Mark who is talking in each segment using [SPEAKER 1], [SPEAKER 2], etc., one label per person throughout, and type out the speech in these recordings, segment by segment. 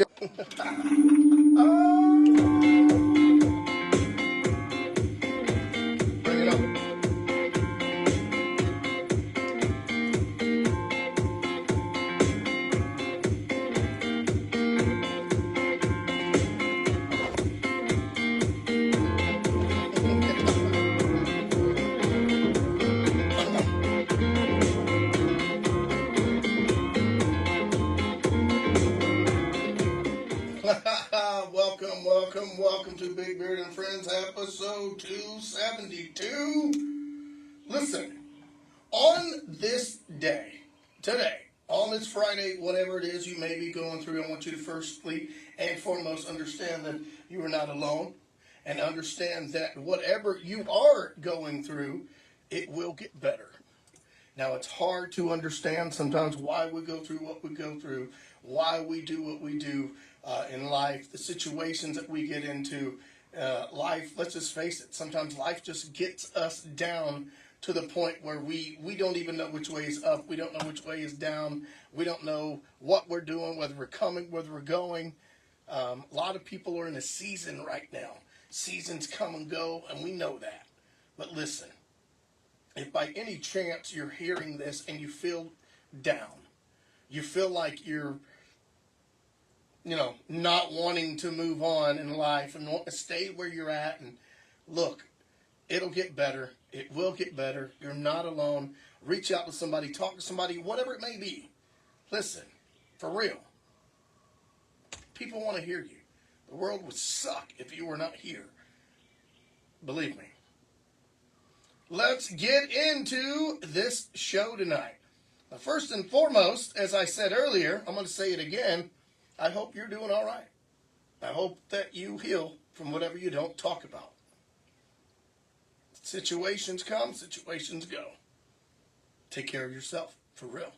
[SPEAKER 1] Bring it up. Welcome to Big Beard and Friends, episode 272. Listen, on this day, today, on this Friday, whatever it is you may be going through, I want you to firstly and foremost understand that you are not alone, and understand that whatever you are going through, it will get better. Now, it's hard to understand sometimes why we go through what we go through, why we do what we do in life, the situations that we get into. Life, let's just face it, sometimes life just gets us down to the point where we don't even know which way is up. We don't know which way is down. We don't know what we're doing, whether we're coming, whether we're going. A lot of people are in a season right now. Seasons come and go, and we know that. But listen, if by any chance you're hearing this and you feel down, you feel like you're, not wanting to move on in life and want to stay where you're at, and look, it'll get better. It will get better. You're not alone. Reach out to somebody, talk to somebody, whatever it may be. Listen, for real. People want to hear you. The world would suck if you were not here. Believe me. Let's get into this show tonight. First and foremost, as I said earlier, I'm going to say it again, I hope you're doing all right. I hope that you heal from whatever you don't talk about. Situations come, situations go. Take care of yourself, for real.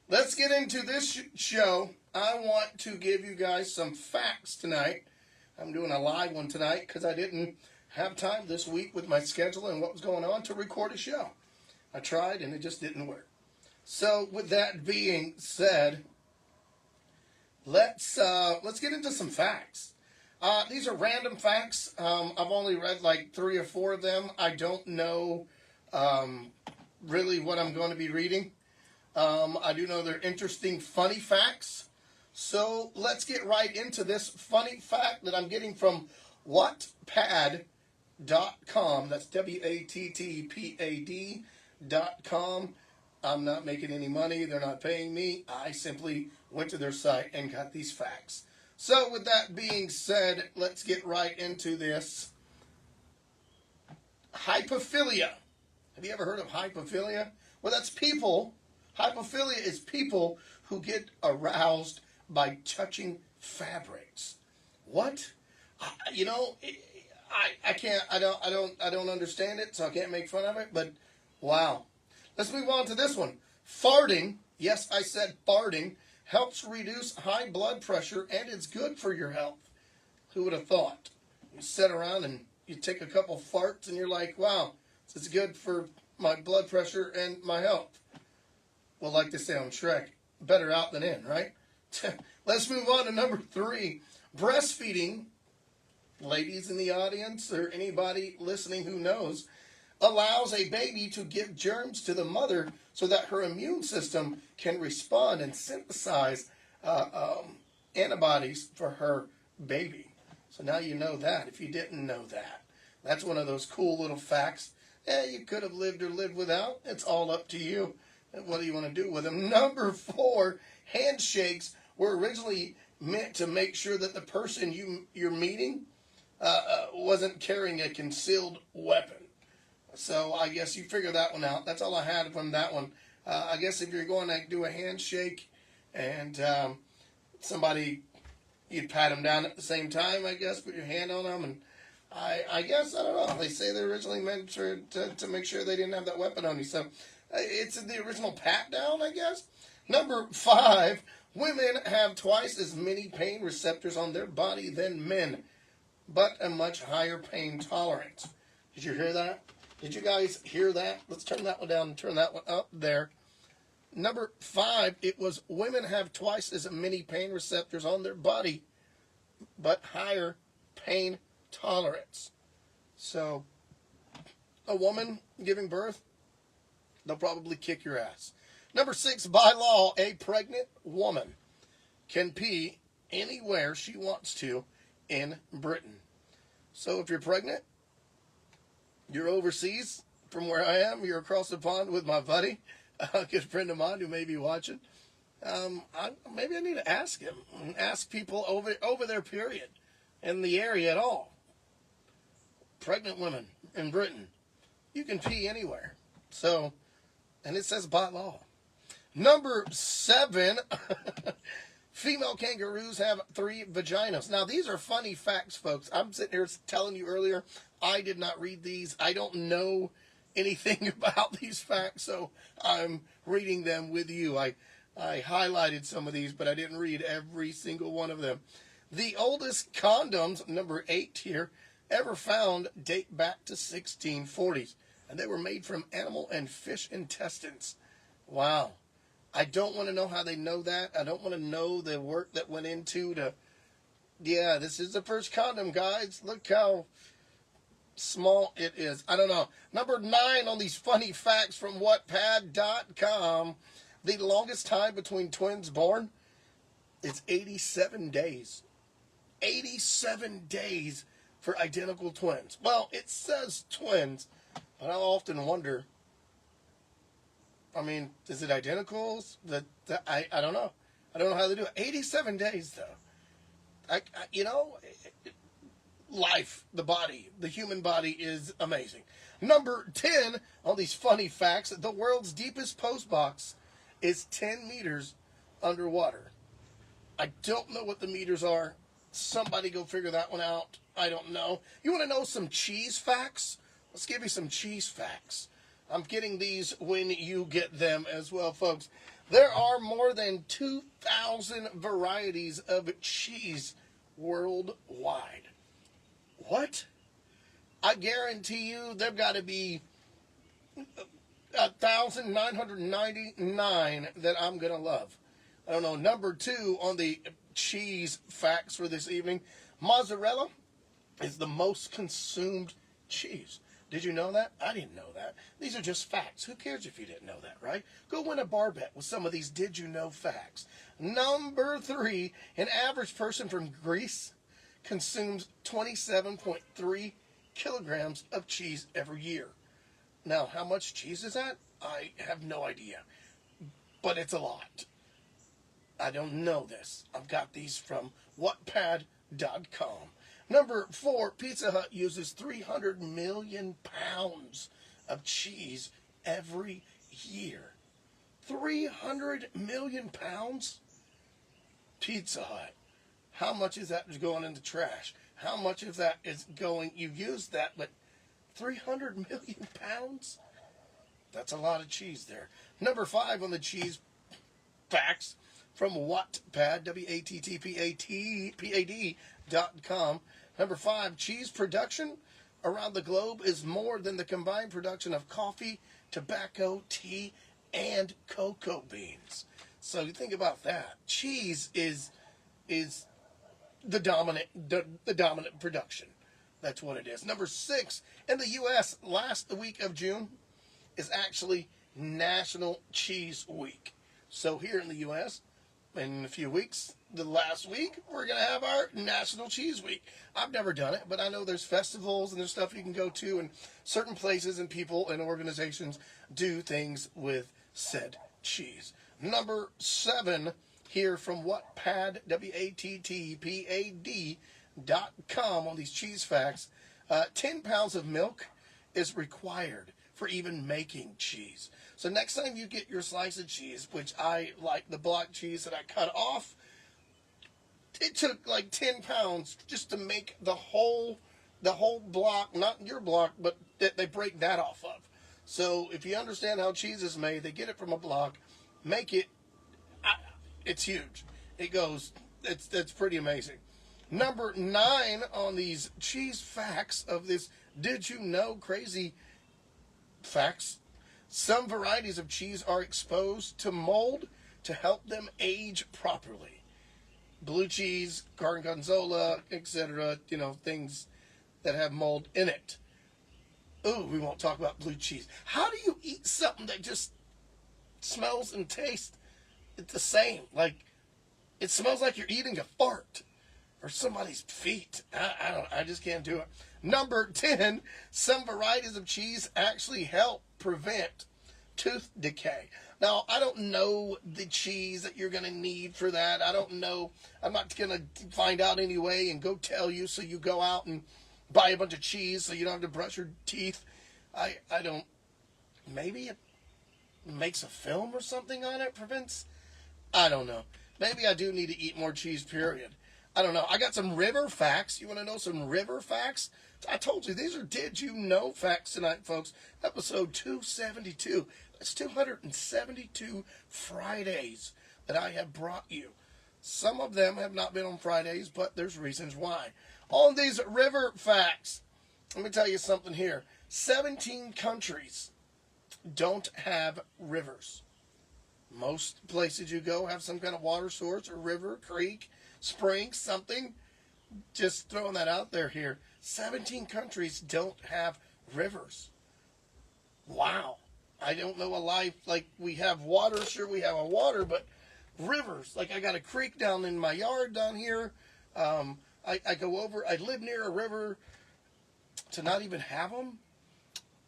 [SPEAKER 1] Let's get into this show. I want to give you guys some facts tonight. I'm doing a live one tonight because I didn't have time this week with my schedule and what was going on to record a show. I tried and it just didn't work. So with that being said, let's get into some facts. These are random facts. I've only read like 3 or 4 of them. I don't know really what I'm going to be reading. I do know they're interesting, funny facts. So let's get right into this funny fact that I'm getting from Wattpad.com. That's WATTPAD.com. I'm not making any money. They're not paying me. I simply went to their site and got these facts. So with that being said, let's get right into this. Hypophilia. Have you ever heard of hypophilia? Well, that's people. Hypophilia is people who get aroused by touching fabrics. What? I can't. I don't understand it, so I can't make fun of it. But wow. Let's move on to this one. Farting. Yes, I said farting helps reduce high blood pressure, and it's good for your health. Who would have thought? You sit around and you take a couple farts, and you're like, wow, this is good for my blood pressure and my health. Well, like they say on Shrek, better out than in, right? Let's move on to number 3. Breastfeeding, ladies in the audience or anybody listening who knows, allows a baby to give germs to the mother so that her immune system can respond and synthesize antibodies for her baby. So now you know that, if you didn't know that. That's one of those cool little facts. You could have lived or lived without. It's all up to you. What do you want to do with them? Number 4, handshakes were originally meant to make sure that the person you're meeting wasn't carrying a concealed weapon. So I guess you figure that one out. That's all I had from that one. I guess if you're going to do a handshake and somebody, you'd pat them down at the same time, I guess, put your hand on them. And I guess, I don't know. They say they're originally meant to make sure they didn't have that weapon on you. So it's the original pat down, I guess. Number 5, women have twice as many pain receptors on their body than men, but a much higher pain tolerance. Did you hear that? Did you guys hear that? Let's turn that one down and turn that one up there. Number 5, it was women have twice as many pain receptors on their body, but higher pain tolerance. So, a woman giving birth, they'll probably kick your ass. Number 6, by law, a pregnant woman can pee anywhere she wants to in Britain. So if you're pregnant, you're overseas from where I am, you're across the pond with my buddy, a good friend of mine who may be watching, maybe I need to ask him, ask people over their period in the area at all. Pregnant women in Britain, you can pee anywhere. So, and it says by law. Number 7, female kangaroos have 3 vaginas. Now, these are funny facts, folks. I'm sitting here telling you earlier, I did not read these. I don't know anything about these facts, so I'm reading them with you. I highlighted some of these, but I didn't read every single one of them. The oldest condoms, number 8 here, ever found date back to 1640s, and they were made from animal and fish intestines. Wow. I don't want to know how they know that. I don't want to know the work that went into yeah, this is the first condom, guys. Look how small it is. I don't know. Number 9 on these funny facts from Wattpad.com. The longest time between twins born is 87 days. 87 days for identical twins. Well, it says twins, but I often wonder, I mean, is it identicals? I don't know. I don't know how they do it. 87 days, though. Life, the body, the human body is amazing. Number 10 on these funny facts, the world's deepest post box is 10 meters underwater. I don't know what the meters are. Somebody go figure that one out. I don't know. You want to know some cheese facts? Let's give you some cheese facts. I'm getting these when you get them as well, folks. There are more than 2,000 varieties of cheese worldwide. What? I guarantee you there've got to be 1,999 that I'm going to love. I don't know. Number 2 on the cheese facts for this evening. Mozzarella is the most consumed cheese. Did you know that? I didn't know that. These are just facts. Who cares if you didn't know that, right? Go win a bar bet with some of these did you know facts. Number 3, an average person from Greece consumes 27.3 kilograms of cheese every year. Now, how much cheese is that? I have no idea. But it's a lot. I don't know this. I've got these from Wattpad.com. Number 4, Pizza Hut uses 300 million pounds of cheese every year. 300 million pounds? Pizza Hut. How much is that going in the trash? How much of that is going, you used that, but 300 million pounds? That's a lot of cheese there. Number 5 on the cheese facts from Wattpad, WATTPAD.com. Number 5, cheese production around the globe is more than the combined production of coffee, tobacco, tea, and cocoa beans. So you think about that. Cheese is the dominant production. That's what it is. Number 6, in the U.S., last week of June is actually National Cheese Week. So here in the U.S., in a few weeks, the last week, we're going to have our National Cheese Week. I've never done it, but I know there's festivals and there's stuff you can go to, and certain places and people and organizations do things with said cheese. Number 7, here from Wattpad, WATTPAD.com on these cheese facts. 10 pounds of milk is required for even making cheese. So next time you get your slice of cheese, which I like the block cheese that I cut off, it took like 10 pounds just to make the whole block, not your block, but they break that off of. So if you understand how cheese is made, they get it from a block, make it, it's huge. It goes, that's pretty amazing. Number 9 on these cheese facts of this did you know crazy facts. Some varieties of cheese are exposed to mold to help them age properly. Blue cheese, gorgonzola, etc., things that have mold in it. Ooh, we won't talk about blue cheese. How do you eat something that just smells and tastes the same? Like, it smells like you're eating a fart or somebody's feet. I just can't do it. Number 10, some varieties of cheese actually help prevent tooth decay. Now, I don't know the cheese that you're going to need for that. I don't know. I'm not going to find out anyway and go tell you, so you go out and buy a bunch of cheese so you don't have to brush your teeth. I don't. Maybe it makes a film or something on it, prevents. I don't know. Maybe I do need to eat more cheese, period. I don't know. I got some river facts. You want to know some river facts? I told you, these are Did You Know facts tonight, folks. Episode 272. That's 272 Fridays that I have brought you. Some of them have not been on Fridays, but there's reasons why. On these river facts, let me tell you something here. 17 countries don't have rivers. Most places you go have some kind of water source or river, creek, spring, something. Just throwing that out there here. 17 countries don't have rivers. Wow. I don't know a life like we have water. Sure, we have a water, but rivers. Like, I got a creek down in my yard down here. I go over. I live near a river. To not even have them?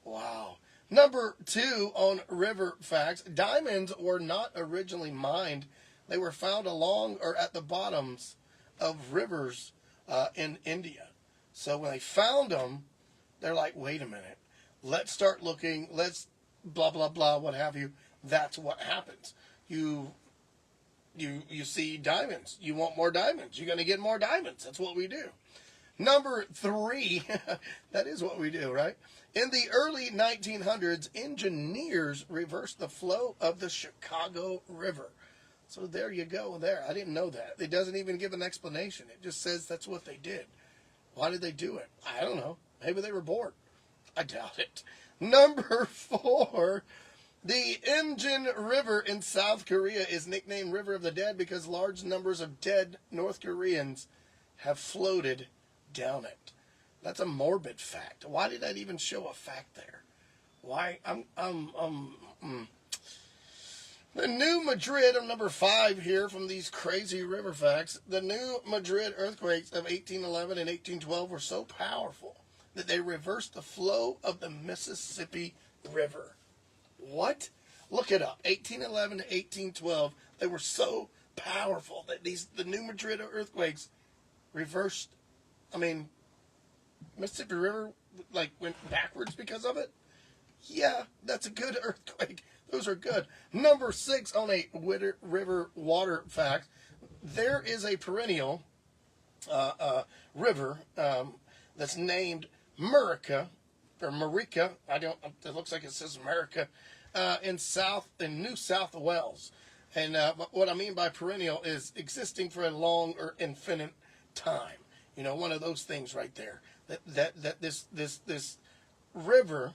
[SPEAKER 1] Wow. Number 2 on river facts. Diamonds were not originally mined. They were found along or at the bottoms of rivers in India. So when they found them, they're like, wait a minute. Let's start looking. Let's blah, blah, blah, what have you. That's what happens. You see diamonds. You want more diamonds. You're going to get more diamonds. That's what we do. Number 3, that is what we do, right? In the early 1900s, engineers reversed the flow of the Chicago River. So there you go there. I didn't know that. It doesn't even give an explanation. It just says that's what they did. Why did they do it? I don't know. Maybe they were bored. I doubt it. Number 4, the Injin River in South Korea is nicknamed River of the Dead because large numbers of dead North Koreans have floated down it. That's a morbid fact. Why did that even show a fact there? Why? The New Madrid, I'm number 5 here from these crazy river facts. The New Madrid earthquakes of 1811 and 1812 were so powerful that they reversed the flow of the Mississippi River. What? Look it up. 1811 to 1812, they were so powerful that the New Madrid earthquakes reversed. Mississippi River, went backwards because of it? Yeah, that's a good earthquake. Those are good. Number 6 on a river water fact. There is a perennial river that's named Murica, or Marica. It looks like it says America, in New South Wales. And what I mean by perennial is existing for a long or infinite time. One of those things right there. That this river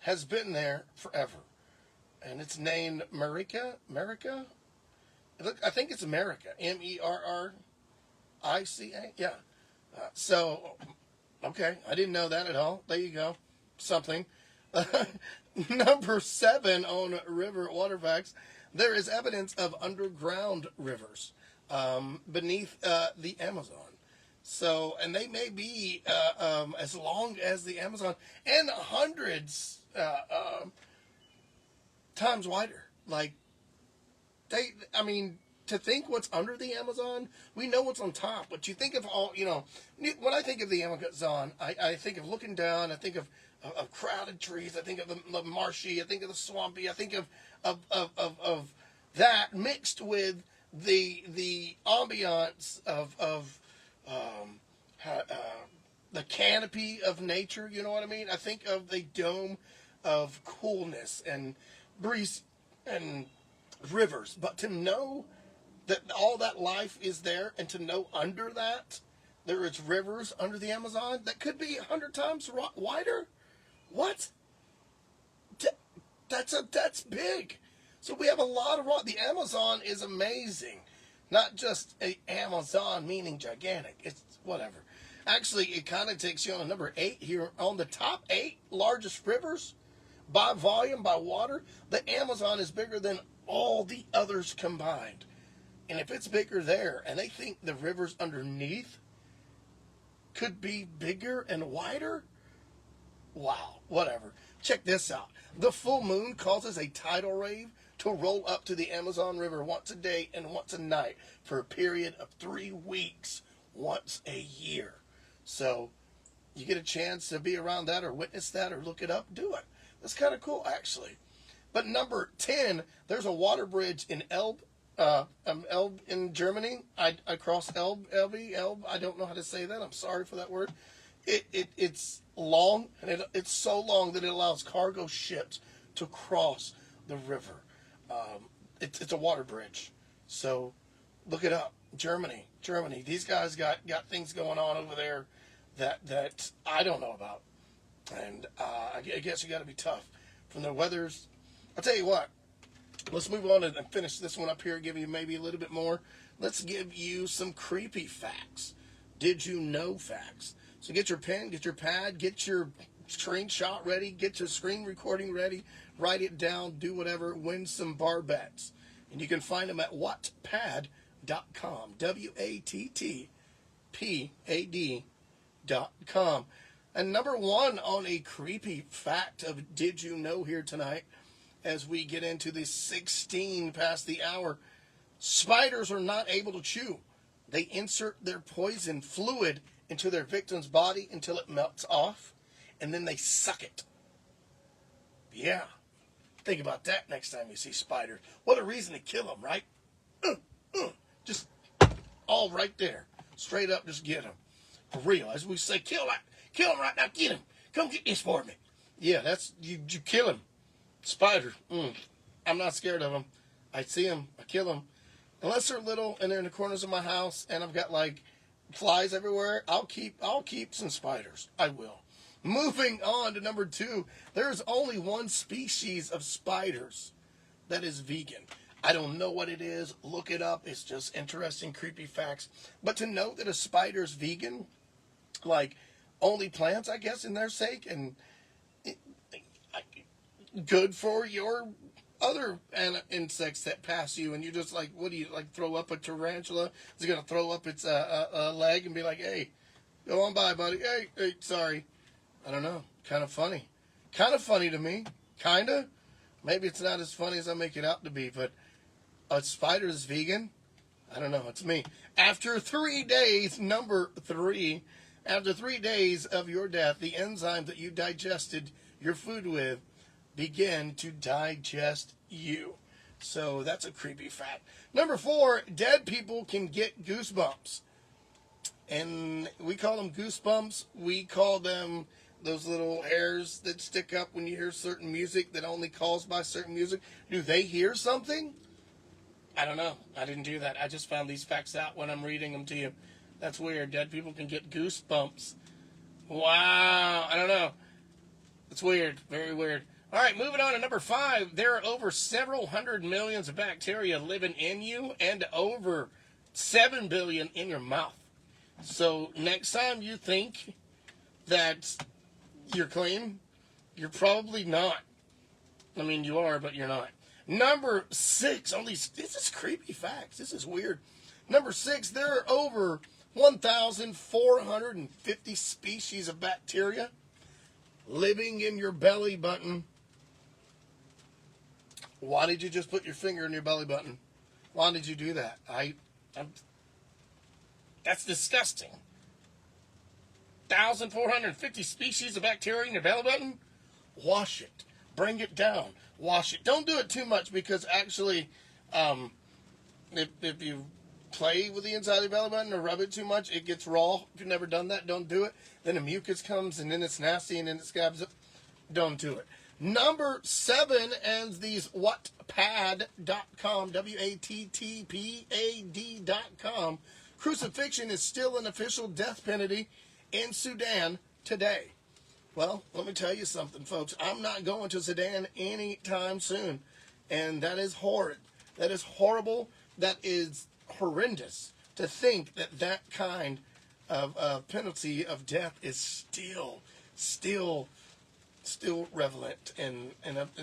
[SPEAKER 1] has been there forever. And it's named Marica? I think it's America. Merrica. Yeah. Okay. I didn't know that at all. There you go. Something. Number 7 on river water facts. There is evidence of underground rivers beneath the Amazon. So, and they may be as long as the Amazon and hundreds times wider. To think what's under the Amazon, we know what's on top, but you think of all, when I think of the Amazon, I think of looking down, I think of crowded trees, I think of the marshy, I think of the swampy, I think of that mixed with the ambiance of the canopy of nature, you know what I mean? I think of the dome of coolness and breeze and rivers. But to know that all that life is there, and to know under that there is rivers under the Amazon that could be 100 times wider? What? That's big. So we have a lot of water. The Amazon is amazing. Not just a Amazon meaning gigantic. It's whatever. Actually, it kind of takes you on number 8 here on the top 8 largest rivers by volume, by water. The Amazon is bigger than all the others combined. And if it's bigger there, and they think the rivers underneath could be bigger and wider, wow, whatever. Check this out. The full moon causes a tidal wave to roll up to the Amazon River once a day and once a night for a period of 3 weeks, once a year. So you get a chance to be around that or witness that or look it up, do it. That's kind of cool, actually. But number 10, there's a water bridge in Elbe in Germany. I crossed Elbe. I don't know how to say that. I'm sorry for that word. It's long, and it's so long that it allows cargo ships to cross the river. It's a water bridge. So look it up. Germany. These guys got things going on over there that I don't know about. And I guess you got to be tough. From the weathers, I'll tell you what. Let's move on and finish this one up here, give you maybe a little bit more. Let's give you some creepy facts. Did you know facts? So get your pen, get your pad, get your screenshot ready, get your screen recording ready, write it down, do whatever, win some bar bets. And you can find them at wattpad.com, wattpad.com. And number 1 on a creepy fact of Did You Know here tonight, as we get into the 16 past the hour, spiders are not able to chew. They insert their poison fluid into their victim's body until it melts off, and then they suck it. Yeah. Think about that next time you see spiders. What a reason to kill them, right? Just all right there. Straight up, just get them. For real. As we say, kill him right now. Get him. Come get this for me. Yeah, that's, you kill him. Spider. I'm not scared of them. I see them. I kill them. Unless they're little and they're in the corners of my house and I've got like flies everywhere, I'll keep some spiders. I will. Moving on to number 2. There's only one species of spiders that is vegan. I don't know what it is. Look it up. It's just interesting, creepy facts. But to know that a spider's vegan, like only plants, I guess, in their sake, and good for your other insects that pass you, and you just like, what do you, like throw up a tarantula? Is it going to throw up its leg and be like, hey, go on by, buddy. Hey, sorry. I don't know. Kind of funny. Kind of funny to me. Kinda. Maybe it's not as funny as I make it out to be, but a spider is vegan? I don't know. It's me. After 3 days, number 3, after 3 days of your death, the enzyme that you digested your food with begin to digest you. So that's a creepy fact. Number 4, dead people can get goosebumps. And we call them goosebumps. We call them those little hairs that stick up when you hear certain music that only calls by certain music. Do they hear something? I don't know. I didn't do that. I just found these facts out when I'm reading them to you. That's weird. Dead people can get goosebumps. Wow. I don't know. It's weird. Very weird. All right, moving on to number 5. There are over several hundred millions of bacteria living in you and over 7 billion in your mouth. So next time you think that you're clean, you're probably not. I mean, you are, but you're not. Number 6, this is creepy facts. This is weird. Number 6, there are over 1,450 species of bacteria living in your belly button. Why did you just put your finger in your belly button? Why did you do that? That's disgusting. 1,450 species of bacteria in your belly button? Wash it. Bring it down. Wash it. Don't do it too much because actually, if you play with the inside of your belly button or rub it too much, it gets raw. If you've never done that, don't do it. Then the mucus comes and then it's nasty and then it scabs it. Don't do it. Number 7 ends these wattpad.com, wattpad.com. Crucifixion is still an official death penalty in Sudan today. Well, let me tell you something, folks. I'm not going to Sudan anytime soon. And that is horrid. That is horrible. That is horrendous to think that that kind of penalty of death is still relevant in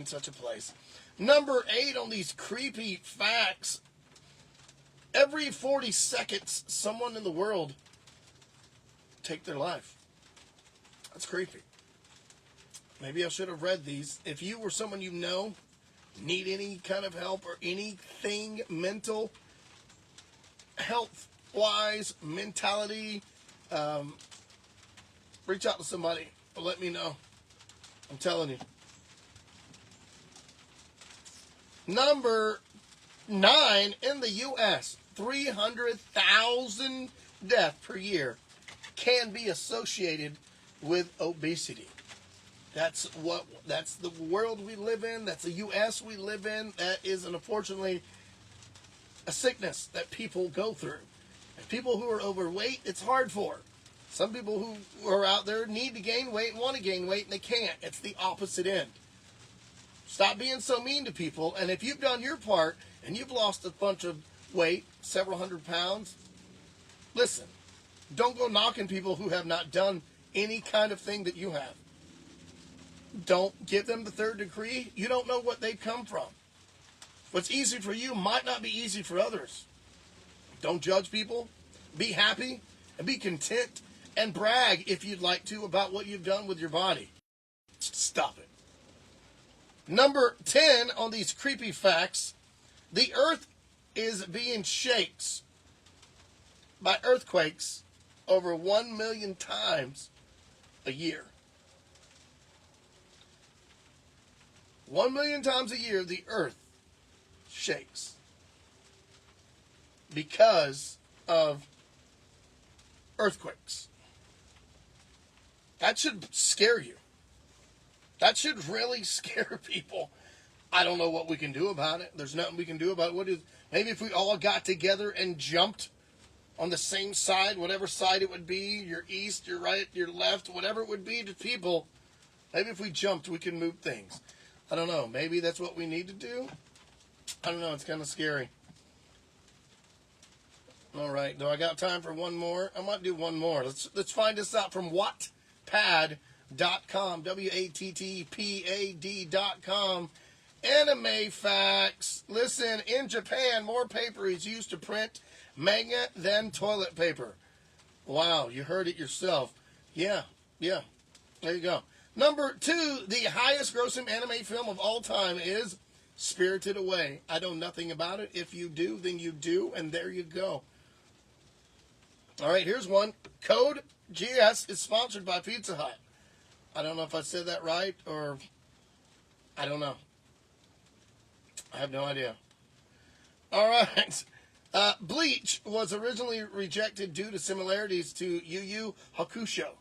[SPEAKER 1] such a place. Number 8 on these creepy facts. Every 40 seconds, someone in the world take their life. That's creepy. Maybe I should have read these. If you or someone you know need any kind of help or anything mental, health-wise, mentality, reach out to somebody. Let me know. I'm telling you. Number 9 in the U.S., 300,000 deaths per year can be associated with obesity. That's the world we live in. That's the U.S. we live in. That is, unfortunately, a sickness that people go through. And people who are overweight, it's hard for. Some people who are out there need to gain weight and want to gain weight, and they can't. It's the opposite end. Stop being so mean to people. And if you've done your part and you've lost a bunch of weight, several hundred pounds, listen, don't go knocking people who have not done any kind of thing that you have. Don't give them the third degree. You don't know what they've come from. What's easy for you might not be easy for others. Don't judge people. Be happy and be content and brag if you'd like to about what you've done with your body. Stop it. Number 10 on these creepy facts. The earth is being shaken by earthquakes over 1 million times a year. 1 million times a year, the earth shakes because of earthquakes. That should scare you. That should really scare people. I don't know what we can do about it. There's nothing we can do about it. Maybe if we all got together and jumped on the same side, whatever side it would be, your east, your right, your left, whatever it would be to people, maybe if we jumped, we can move things. I don't know. Maybe that's what we need to do. I don't know. It's kind of scary. All right. Do I got time for one more? I might do one more. Let's find this out from Wattpad.com. Wattpad.com. Anime facts. Listen, in Japan, more paper is used to print manga than toilet paper. Wow, you heard it yourself. Yeah. There you go. Number 2, the highest grossing anime film of all time is Spirited Away. I know nothing about it. If you do, then you do, and there you go. All right, here's one. Code GS is sponsored by Pizza Hut. I don't know if I said that right, or I don't know. I have no idea. All right. Bleach was originally rejected due to similarities to Yu Yu Hakusho.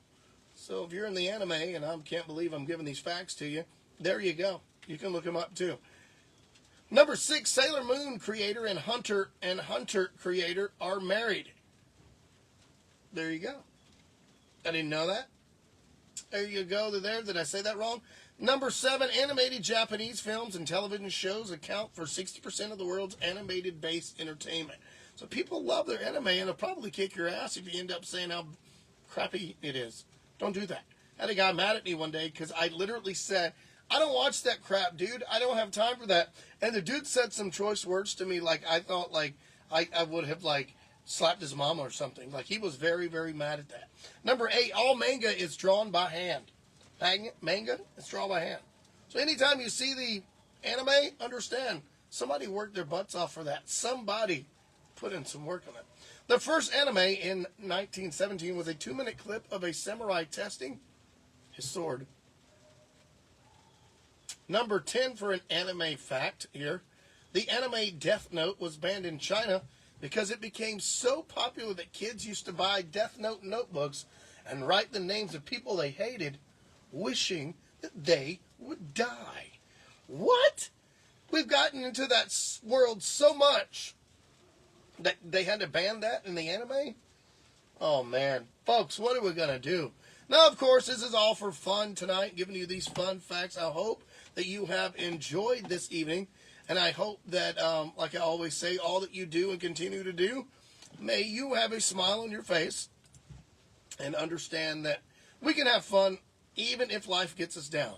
[SPEAKER 1] So if you're in the anime, and I can't believe I'm giving these facts to you, there you go. You can look them up too. Number 6, Sailor Moon creator and Hunter creator are married. There you go. I didn't know that. There you go. There. Did I say that wrong? Number 7, animated Japanese films and television shows account for 60% of the world's animated-based entertainment. So people love their anime, and they'll probably kick your ass if you end up saying how crappy it is. Don't do that. I had a guy mad at me one day because I literally said, I don't watch that crap, dude. I don't have time for that. And the dude said some choice words to me like I thought like I would have like slapped his mama or something. Like he was very, very mad at that. Number 8, all manga is drawn by hand. Manga is drawn by hand. So anytime you see the anime, understand, somebody worked their butts off for that. Somebody put in some work on it. The first anime in 1917 was a 2-minute clip of a samurai testing his sword. Number 10 for an anime fact here. The anime Death Note was banned in China because it became so popular that kids used to buy Death Note notebooks and write the names of people they hated, wishing that they would die. What? We've gotten into that world so much that they had to ban that in the anime? Oh, man. Folks, what are we going to do? Now, of course, this is all for fun tonight, giving you these fun facts. I hope that you have enjoyed this evening, and I hope that, like I always say, all that you do and continue to do, may you have a smile on your face and understand that we can have fun even if life gets us down.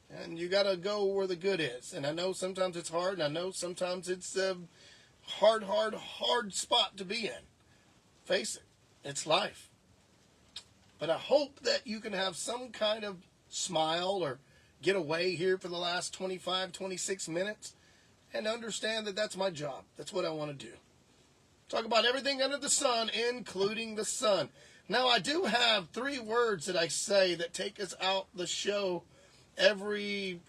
[SPEAKER 1] And you got to go where the good is. And I know sometimes it's hard, and I know sometimes it's a hard spot to be in. Face it, it's life. But I hope that you can have some kind of smile or get away here for the last 25, 26 minutes and understand that that's my job. That's what I want to do. Talk about everything under the sun, including the sun. Now, I do have 3 words that I say that take us out the show every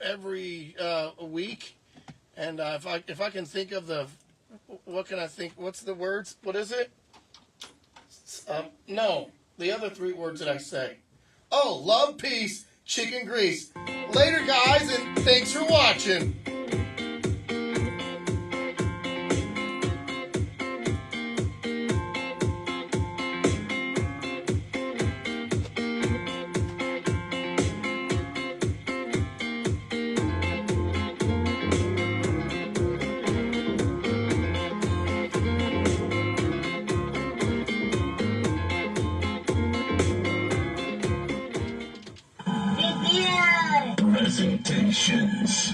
[SPEAKER 1] week. And if I can think of what can I think? What's the words? What is it? No, the other 3 words that I say. Oh, love, peace, chicken grease. Later, guys, and thanks for watching.
[SPEAKER 2] Presentations.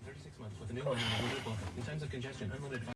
[SPEAKER 2] 36 months with a new home in terms of congestion, unlimited